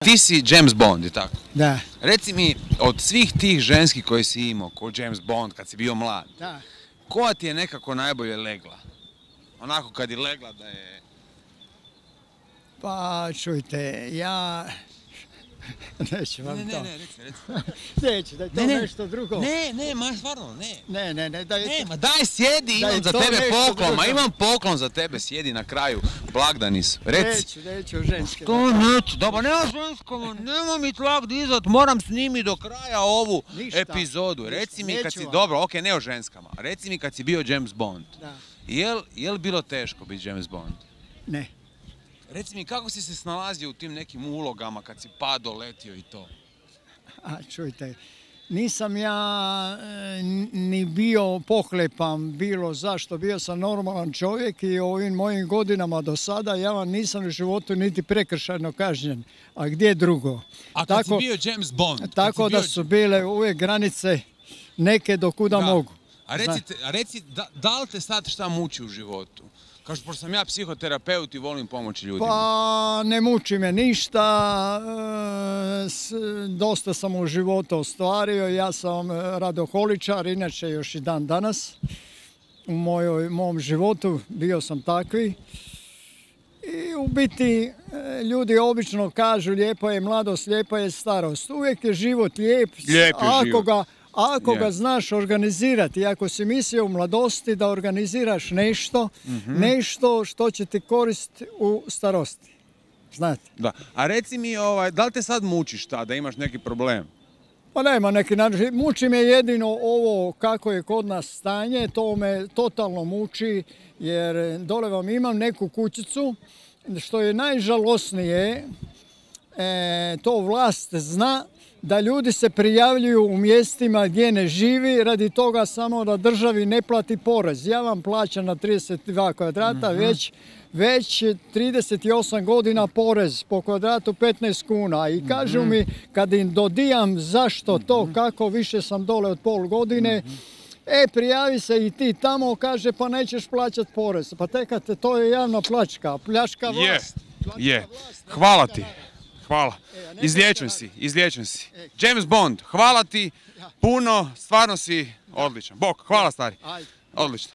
ti si James Bond, je tako? Da. Reci mi, od svih tih ženski koje si imao, ko James Bond, kad si bio mlad, Da. koja ti je nekako najbolje legla? Onako kad je legla da je... Pa čujte, ja... Neću vam to. reci. Neću, da je to nešto drugo. Ne, ma stvarno, ne. Ne, da je Ne, to... ma daj sjedi, imam za tebe poklon, ma imam poklon za tebe, sjedi na kraju, blagdani su, reci. Neću ženske. To neću, dobro, nema ženskoma, nema mi tlak dizat, moram snimiti do kraja ovu epizodu. Reci mi kad si, dobro, okej, ne o ženskama, reci mi kad si bio James Bond, je li bilo teško biti James Bond? Ne. Reci mi, kako si se snalazio u tim nekim ulogama kad si pado, letio i to? A čujte, nisam ja ni bio pohlepan bilo zašto, bio sam normalan čovjek i u ovim mojim godinama do sada ja vam nisam u životu niti prekršajno kažnjen, a gdje drugo. A kad si bio James Bond? Tako da su bile uvijek granice neke do kuda mogu. A reci, da li te sad šta muči u životu? Kažu, pošto sam ja psihoterapeut i volim pomoći ljudima. Pa ne muči me ništa, dosta sam u životu ostvario, ja sam radoholičar, inače još i dan danas. U mom životu bio sam takvi. I u biti ljudi obično kažu lijepa je mladost, lijepa je starost. Uvijek je život lijep, ako ga znaš organizirati, ako si mislio u mladosti da organiziraš nešto što će ti koristiti u starosti. Znate? Da. A reci mi, da li te sad mučiš da imaš neki problem? Pa nema neki način. Muči me jedino ovo kako je kod nas stanje, to me totalno muči jer dole vam imam neku kućicu, što je najžalosnije, to vlast zna, da ljudi se prijavljuju u mjestima gdje ne živi radi toga samo da državi ne plati porez. Ja vam plaćam na 32 kvadrata već 38 godina porez po kvadratu 15 kuna i kažu mi kad im dodijam zašto to, kako više sam dole od pol godine, prijavi se i ti tamo, kaže pa nećeš plaćati porez. Pa tekate, to je javna pljačka vlast. Je, hvala ti. Hvala. Izliječen si. James Bond, hvala ti puno, stvarno si odličan. Bok, hvala stari. Odlično.